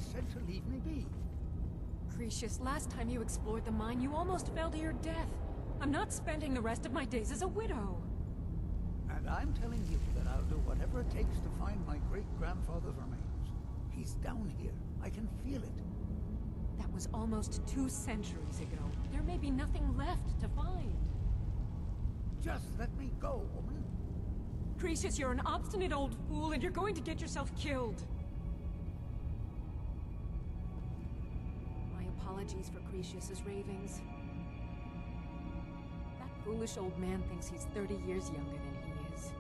said to leave me be. Cretius, last time you explored the mine, you almost fell to your death. I'm not spending the rest of my days as a widow. And I'm telling you that I'll do whatever it takes to find my great-grandfather's remains. He's down here. I can feel it. That was almost 2 centuries ago. There may be nothing left to find. Just let me go, woman. Cretius, you're an obstinate old fool, and you're going to get yourself killed. My apologies for Cretius's ravings. That foolish old man thinks he's 30 years younger than he is.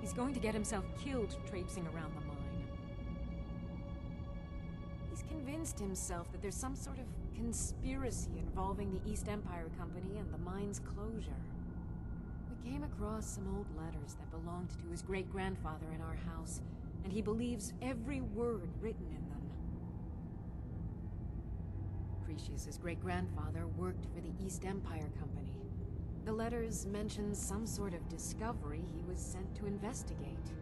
He's going to get himself killed traipsing around the mine. He's convinced himself that there's some sort of conspiracy involving the East Empire Company and the mine's closure. We came across some old letters that belonged to his great-grandfather in our house, and he believes every word written in them. Cretius's great-grandfather worked for the East Empire Company. The letters mention some sort of discovery he was sent to investigate.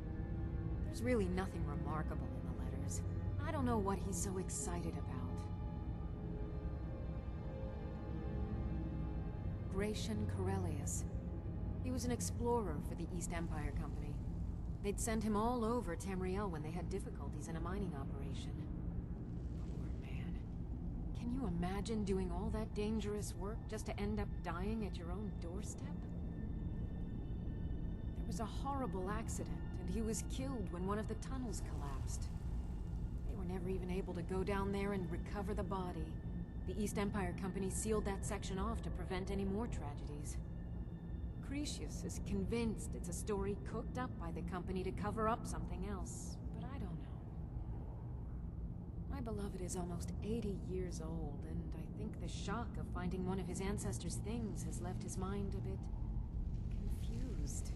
There's really nothing remarkable in the letters. I don't know what he's so excited about. Gratian Corellius. He was an explorer for the East Empire Company. They'd send him all over Tamriel when they had difficulties in a mining operation. Poor man. Can you imagine doing all that dangerous work just to end up dying at your own doorstep? There was a horrible accident, and he was killed when one of the tunnels collapsed. They were never even able to go down there and recover the body. The East Empire Company sealed that section off to prevent any more tragedies. Cretius is convinced it's a story cooked up by the company to cover up something else, but I don't know. My beloved is almost 80 years old, and I think the shock of finding one of his ancestors' things has left his mind a bit confused.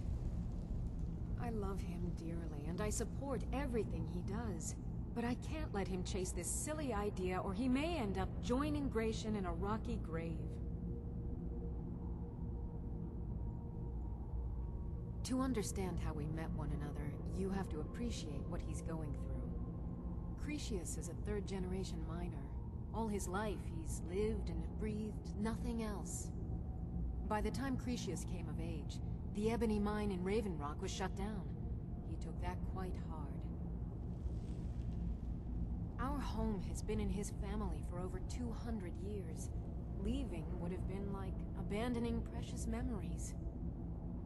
I love him dearly, and I support everything he does, but I can't let him chase this silly idea, or he may end up joining Gratian in a rocky grave. To understand how we met one another, you have to appreciate what he's going through. Cretius is a third-generation miner. All his life, he's lived and breathed nothing else. By the time Cretius came of age, the ebony mine in Raven Rock was shut down. He took that quite hard. Our home has been in his family for over 200 years. Leaving would have been like abandoning precious memories.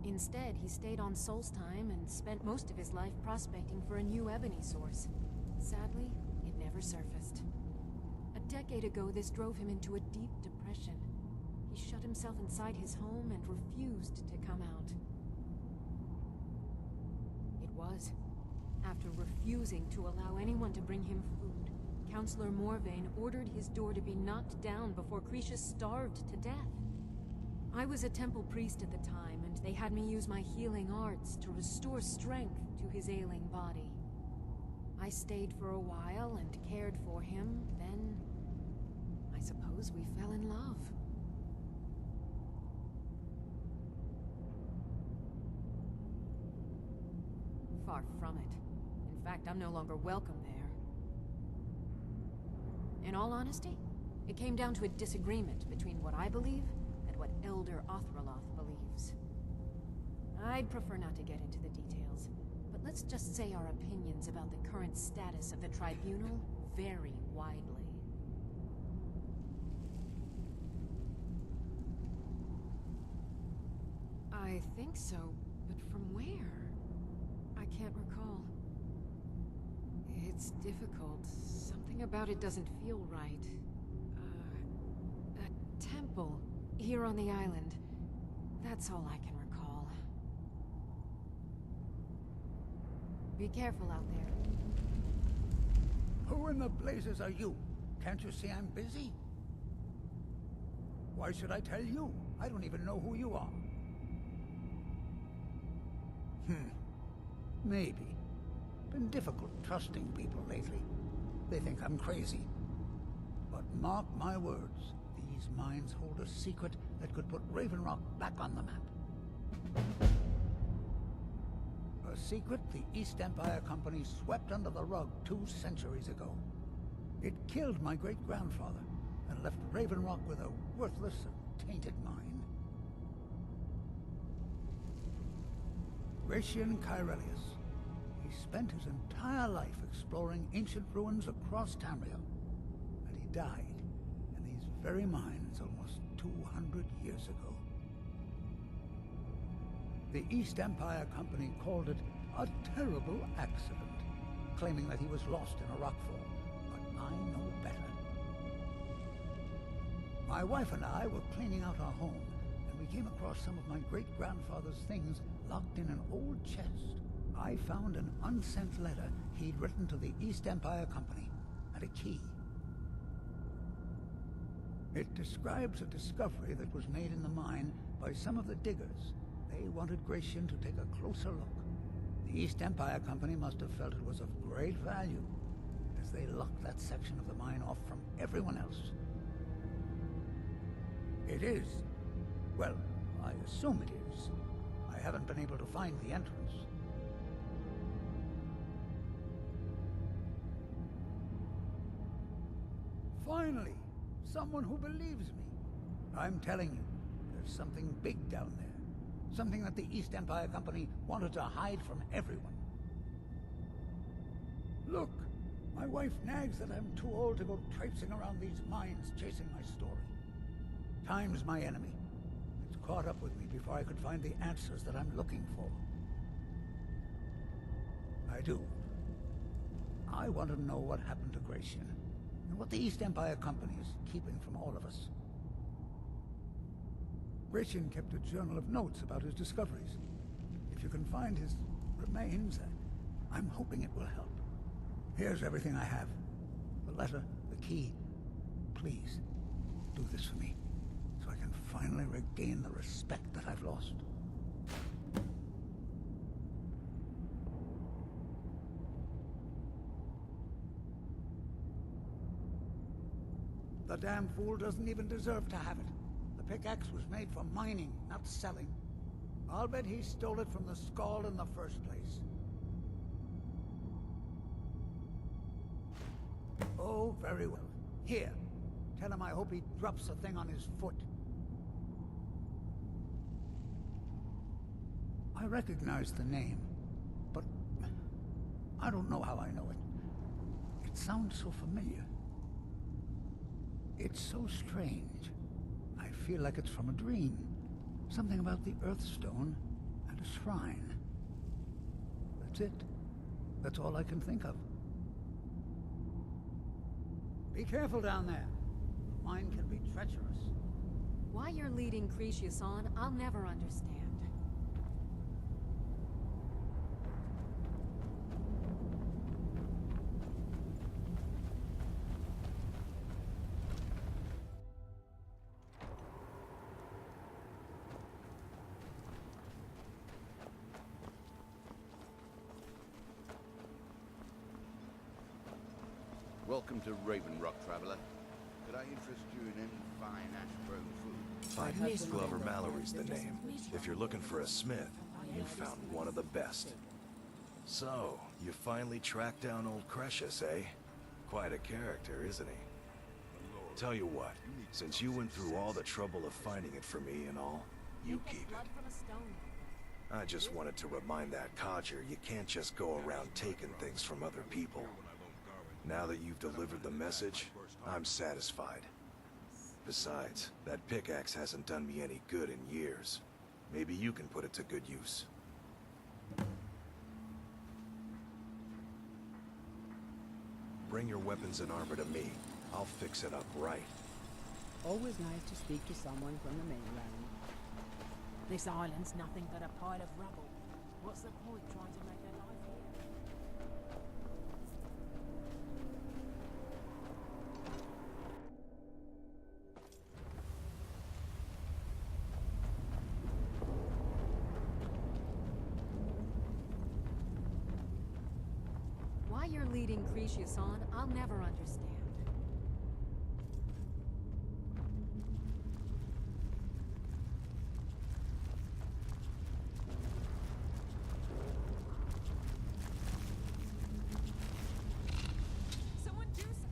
Instead, he stayed on Solstheim and spent most of his life prospecting for a new ebony source. Sadly, it never surfaced. A decade ago, this drove him into a deep depression. He shut himself inside his home and refused to come out. It was after refusing to allow anyone to bring him food, Counselor Morvain ordered his door to be knocked down before Cretius starved to death. I was a temple priest at the time, and they had me use my healing arts to restore strength to his ailing body. I stayed for a while and cared for him, then I suppose we fell in love. Far from it. In fact, I'm no longer welcome there. In all honesty, it came down to a disagreement between what I believe and what Elder Othraloth believes. I'd prefer not to get into the details, but let's just say our opinions about the current status of the Tribunal vary widely. I think so, but from where? I can't recall. It's difficult. Something about it doesn't feel right. A temple here on the island. That's all I can recall. Be careful out there. Who in the blazes are you? Can't you see I'm busy? Why should I tell you? I don't even know who you are. Maybe. Been difficult trusting people lately. They think I'm crazy. But mark my words, these mines hold a secret that could put Raven Rock back on the map. A secret the East Empire Company swept under the rug 2 centuries ago. It killed my great-grandfather and left Raven Rock with a worthless and tainted mine. Gratian Kyrelius. He spent his entire life exploring ancient ruins across Tamriel, and he died in these very mines almost 200 years ago. The East Empire Company called it a terrible accident, claiming that he was lost in a rockfall, but I know better. My wife and I were cleaning out our home, and we came across some of my great-grandfather's things locked in an old chest. I found an unsent letter he'd written to the East Empire Company, and a key. It describes a discovery that was made in the mine by some of the diggers. They wanted Gratian to take a closer look. The East Empire Company must have felt it was of great value, as they locked that section of the mine off from everyone else. It is. Well, I assume it is. I haven't been able to find the entrance. Finally, someone who believes me. I'm telling you, there's something big down there. Something that the East Empire Company wanted to hide from everyone. Look, my wife nags that I'm too old to go traipsing around these mines chasing my story. Time's my enemy. It's caught up with me before I could find the answers that I'm looking for. I do. I want to know what happened to Gratian, and what the East Empire Company is keeping from all of us. Gratian kept a journal of notes about his discoveries. If you can find his remains, I'm hoping it will help. Here's everything I have. The letter, the key. Please, do this for me, so I can finally regain the respect that I've lost. The damn fool doesn't even deserve to have it. The pickaxe was made for mining, not selling. I'll bet he stole it from the Skald in the first place. Oh, very well. Here. Tell him I hope he drops the thing on his foot. I recognize the name, but I don't know how I know it. It sounds so familiar. It's so strange. I feel like it's from a dream. Something about the Earthstone and a shrine. That's it. That's all I can think of. Be careful down there. The mine can be treacherous. Why you're leading Cretius on, I'll never understand. Welcome to Raven Rock, traveler. Could I interest you in any fine ash-grown food? Glover Mallory's the name. If you're looking for a smith, you found one of the best. So, you finally tracked down old Cretius, eh? Quite a character, isn't he? Tell you what, since you went through all the trouble of finding it for me and all, you keep it. I just wanted to remind that codger you can't just go around taking things from other people. Now that you've delivered the message, I'm satisfied. Besides, that pickaxe hasn't done me any good in years. Maybe you can put it to good use. Bring your weapons and armor to me. I'll fix it up right. Always nice to speak to someone from the mainland. This island's nothing but a pile of rubble. What's the point trying to make their life here? Why you're leading Cretius on, I'll never understand. Someone do something!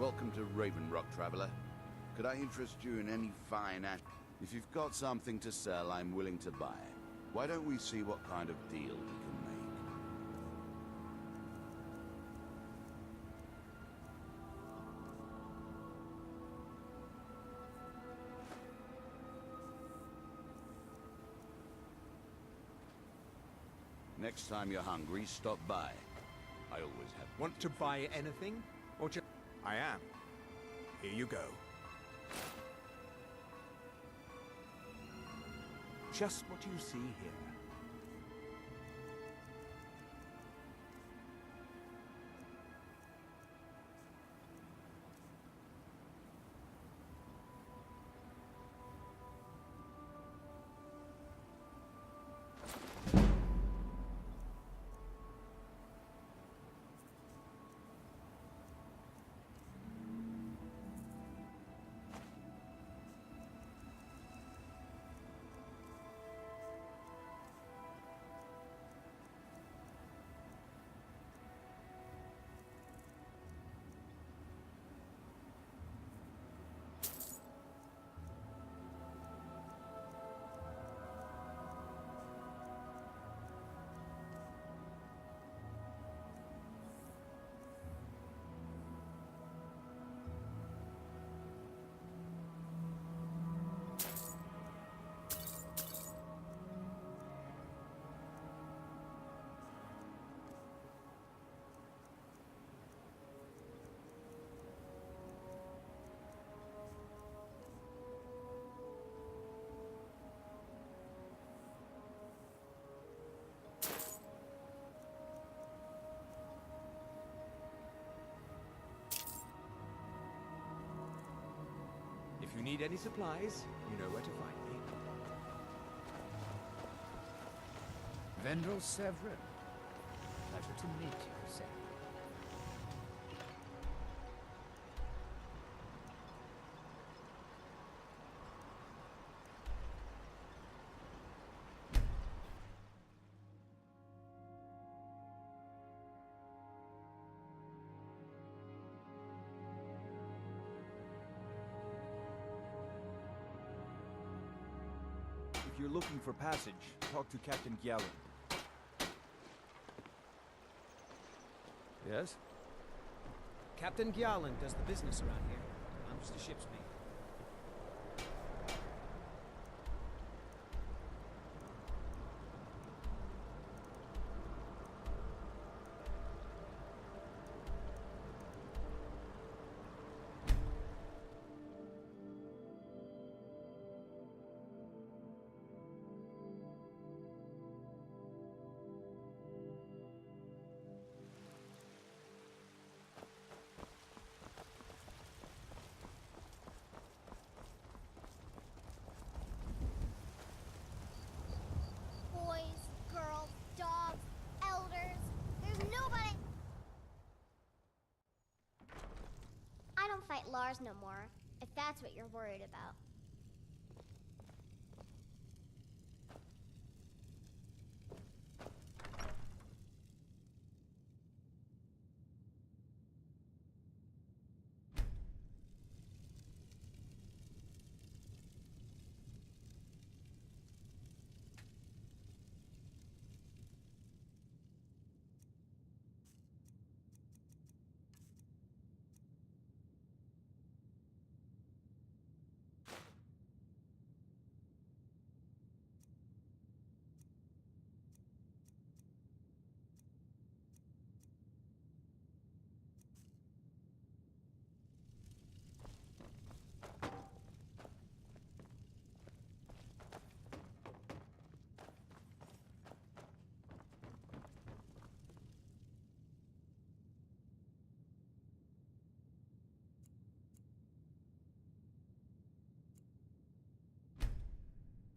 Welcome to Raven Rock, traveler. Could I interest you in any fine act? If you've got something to sell, I'm willing to buy it. Why don't we see what kind of deal we can make? Next time you're hungry, stop by. I always have... Want to buy anything? Or just... I am. Here you go. Just what you see here. If you need any supplies, you know where to find me. Vendrell Severin. Pleasure to meet you, Severin. If you're looking for passage, talk to Captain Gallon. Yes? Captain Gjalland does the business around here. I'm just a ship's mate. Boys, girls, dogs, elders. There's nobody. I don't fight Lars no more, if that's what you're worried about.